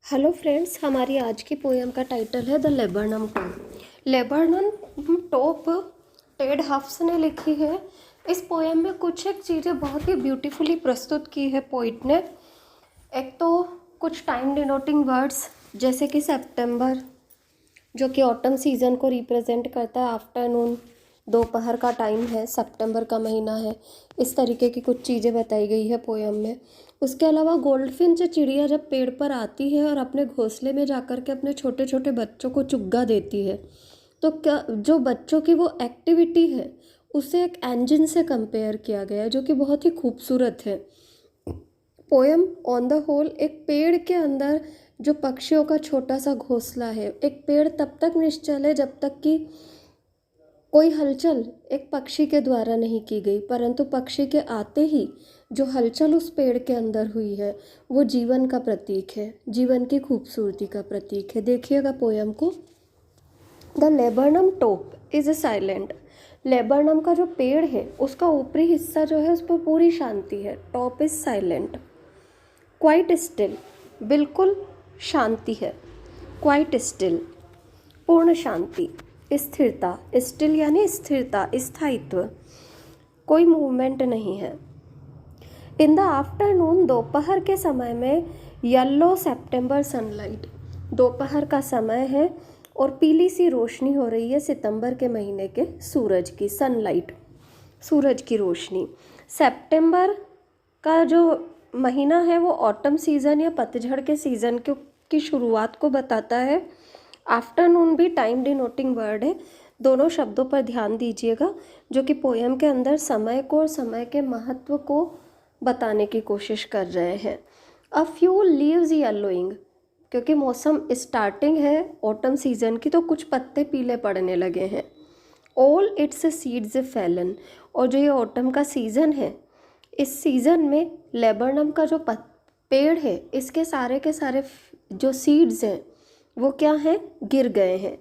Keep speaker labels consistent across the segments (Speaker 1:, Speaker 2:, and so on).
Speaker 1: Hello friends, हमारी आज की पोएम का टाइटल है द लेबरनम टोप। लेबरनम टोप टेड हफ्स ने लिखी है। इस पोएम में कुछ एक चीज़ें बहुत ही ब्यूटीफुली प्रस्तुत की है पोइट ने। एक तो कुछ टाइम डिनोटिंग वर्ड्स जैसे कि सितंबर, जो कि ऑटम सीज़न को रिप्रेजेंट करता है। आफ्टरनून, दोपहर का टाइम है, सितंबर का महीना है। इस तरीके की कुछ चीज़ें बताई गई है पोएम में। उसके अलावा गोल्डफिंच चिड़िया जब पेड़ पर आती है और अपने घोंसले में जाकर के अपने छोटे छोटे बच्चों को चुग्गा देती है, तो क्या जो बच्चों की वो एक्टिविटी है उसे एक इंजन से कंपेयर किया गया है, जो कि बहुत ही खूबसूरत है। पोएम ऑन द होल एक पेड़ के अंदर जो पक्षियों का छोटा सा घोंसला है। एक पेड़ तब तक निश्चल है जब तक कि कोई हलचल एक पक्षी के द्वारा नहीं की गई, परंतु पक्षी के आते ही जो हलचल उस पेड़ के अंदर हुई है वो जीवन का प्रतीक है, जीवन की खूबसूरती का प्रतीक है। देखिएगा पोयम को। द लेबरनम टोप इज ए साइलेंट। लेबरनम का जो पेड़ है उसका ऊपरी हिस्सा जो है उस पर पूरी शांति है। Top is silent. Quite still, बिल्कुल शांति है। क्वाइट स्टिल, पूर्ण शांति। स्थिरता, स्टिल यानी स्थिरता, स्थायित्व, कोई मूवमेंट नहीं है। इन द आफ्टरनून, दोपहर के समय में, येलो सितंबर सनलाइट, दोपहर का समय है और पीली सी रोशनी हो रही है सितंबर के महीने के सूरज की। सनलाइट, सूरज की रोशनी। सितंबर का जो महीना है वो ऑटम सीज़न या पतझड़ के सीज़न की शुरुआत को बताता है। आफ्टरनून भी टाइम डिनोटिंग वर्ड है। दोनों शब्दों पर ध्यान दीजिएगा, जो कि पोएम के अंदर समय को और समय के महत्व को बताने की कोशिश कर रहे हैं। अ फ्यू लीव्स येलोइंग, क्योंकि मौसम स्टार्टिंग है ऑटम सीज़न की, तो कुछ पत्ते पीले पड़ने लगे हैं। ऑल इट्स सीड्स फैलन, और जो ये ऑटम का सीज़न है, इस सीज़न में लेबरनम का जो पेड़ है इसके सारे के सारे जो सीड्स हैं वो क्या हैं, गिर गए हैं।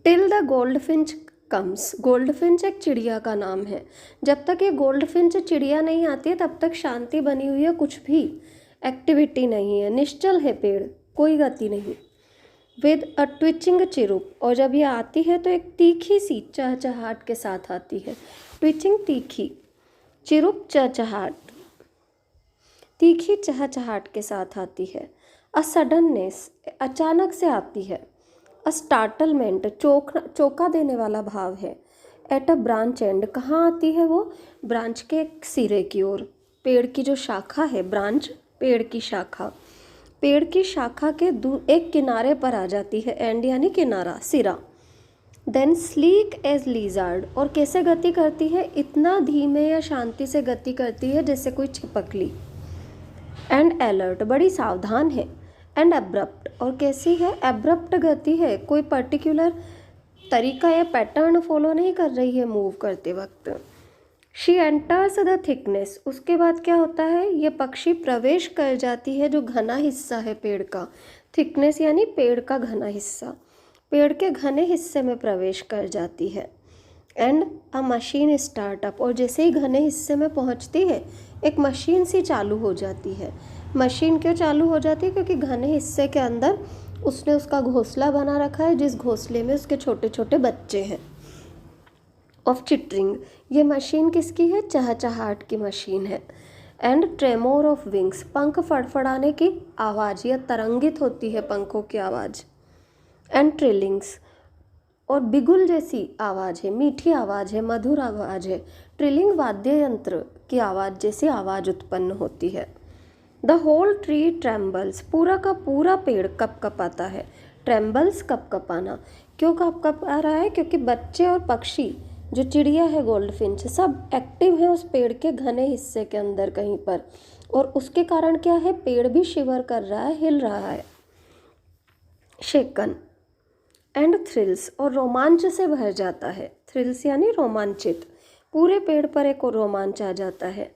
Speaker 1: Till the goldfinch comes, goldfinch एक चिड़िया का नाम है। जब तक ये गोल्डफिंच चिड़िया नहीं आती है तब तक शांति बनी हुई है, कुछ भी एक्टिविटी नहीं है, निश्चल है पेड़, कोई गति नहीं। विद अ ट्विचिंग चिरुप, और जब ये आती है तो एक तीखी सी चहचहाट के साथ आती है। ट्विचिंग तीखी, चिरुप चहचहाट, तीखी चहचहाट के साथ आती है। अ सडननेस, अचानक से आती है। अ स्टार्टलमेंट, चौंका देने वाला भाव है। एट अ ब्रांच एंड, कहाँ आती है वो, ब्रांच के एक सिरे की ओर। पेड़ की जो शाखा है, ब्रांच पेड़ की शाखा, पेड़ की शाखा के एक किनारे पर आ जाती है। एंड यानी किनारा, सिरा। देन स्लीक एज लीजार्ड, और कैसे गति करती है, इतना धीमे या शांति से गति करती है जैसे कोई छिपकली। एंड अलर्ट, बड़ी सावधान है। एंड एब्रप्ट, और कैसी है, एब्रप्ट गति है, कोई पर्टिकुलर तरीका या पैटर्न फॉलो नहीं कर रही है मूव करते वक्त। शी एंटर्स द थिकनेस, उसके बाद क्या होता है, ये पक्षी प्रवेश कर जाती है जो घना हिस्सा है पेड़ का। थिकनेस यानी पेड़ का घना हिस्सा, पेड़ के घने हिस्से में प्रवेश कर जाती है। एंड अ मशीन स्टार्टअप, और जैसे ही घने हिस्से में पहुंचती है एक मशीन सी चालू हो जाती है। मशीन क्यों चालू हो जाती है, क्योंकि घने हिस्से के अंदर उसने उसका घोंसला बना रखा है, जिस घोंसले में उसके छोटे छोटे बच्चे हैं। ऑफ चिटरिंग, ये मशीन किसकी है, चहचहाट की मशीन है। एंड ट्रेमोर ऑफ विंग्स, पंख फड़फड़ाने की आवाज़, या तरंगित होती है पंखों की आवाज़। एंड ट्रिलिंग्स, और बिगुल जैसी आवाज़ है, मीठी आवाज़ है, मधुर आवाज़ है। ट्रिलिंग वाद्य यंत्र की आवाज़ जैसी आवाज़ उत्पन्न होती है। द होल ट्री ट्रेम्बल्स, पूरा का पूरा पेड़ कपकपाता है। ट्रेम्बल्स, कपकपाना। क्यों कपकपा रहा है, क्योंकि बच्चे और पक्षी, जो चिड़िया है गोल्डफिंच, सब एक्टिव है उस पेड़ के घने हिस्से के अंदर कहीं पर, और उसके कारण क्या है, पेड़ भी शिवर कर रहा है, हिल रहा है। शेकन। एंड थ्रिल्स, और रोमांच से भर जाता है। थ्रिल्स यानी रोमांचित, पूरे पेड़ पर एक और रोमांच आ जाता है।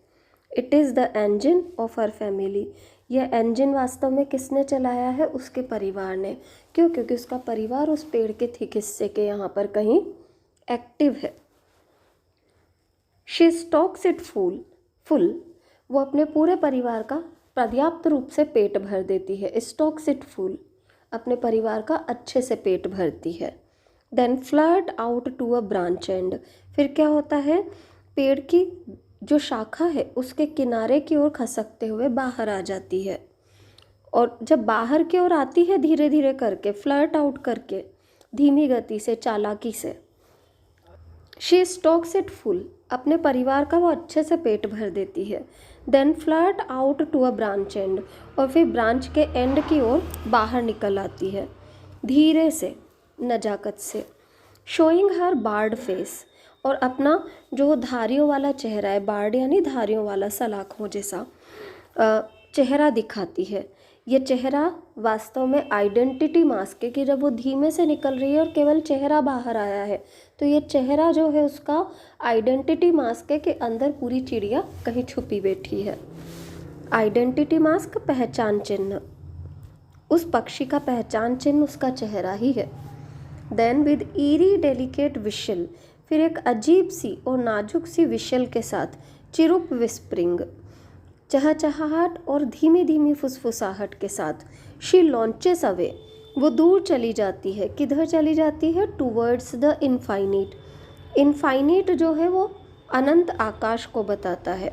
Speaker 1: It is the engine of her family, यह इंजन वास्तव में किसने चलाया है, उसके परिवार ने। क्यों, क्योंकि उसका परिवार उस पेड़ के थिक हिस्से के यहाँ पर कहीं एक्टिव है। शी स्टॉक्स इट फुल, वो अपने पूरे परिवार का पर्याप्त रूप से पेट भर देती है। स्टॉक्स इट फुल, अपने परिवार का अच्छे से पेट भरती है। Then flirt out to a branch and, फिर क्या होता है, पेड़ की जो शाखा है उसके किनारे की ओर खसकते हुए बाहर आ जाती है। और जब बाहर की ओर आती है धीरे धीरे करके, फ्लर्ट आउट करके, धीमी गति से, चालाकी से, शी स्टॉक्स इट फुल, अपने परिवार का वो अच्छे से पेट भर देती है। Then flirt out to a branch and, और फिर ब्रांच के एंड की ओर बाहर निकल आती है धीरे से, नजाकत से। शोइंग हर बार्ड फेस, और अपना जो धारियों वाला चेहरा है, बार्ड यानी धारियों वाला, सलाखों जैसा चेहरा दिखाती है। ये चेहरा वास्तव में आइडेंटिटी मास्क है कि जब वो धीमे से निकल रही है और केवल चेहरा बाहर आया है, तो ये चेहरा जो है उसका आइडेंटिटी मास्क है कि अंदर पूरी चिड़िया कहीं छुपी बैठी है। आइडेंटिटी मास्क, पहचान चिन्ह, उस पक्षी का पहचान चिन्ह उसका चेहरा ही है। Then with eerie delicate whistle, फिर एक अजीब सी और नाजुक सी विशल के साथ, चिरुप विस्परिंग, चहचहाहट और धीमी धीमी फुसफुसाहट के साथ, शी लॉन्चेस अवे, वो दूर चली जाती है। किधर चली जाती है? Towards the infinite. इनफाइनिट जो है वो अनंत आकाश को बताता है।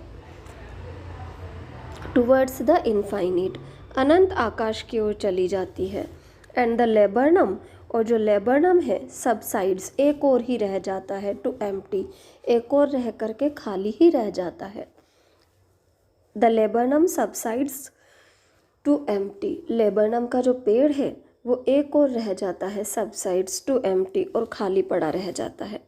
Speaker 1: टूवर्ड्स द इनफाइनिट, अनंत आकाश की ओर चली जाती है। एंड द लेबरनम, और जो लेबरनम है, सबसाइड्स, एक और ही रह जाता है, टू एम्प्टी, एक और रह करके खाली ही रह जाता है। The laburnum subsides to empty, laburnum का जो पेड़ है वो एक और रह जाता है, सबसाइड्स टू एम्प्टी, और खाली पड़ा रह जाता है।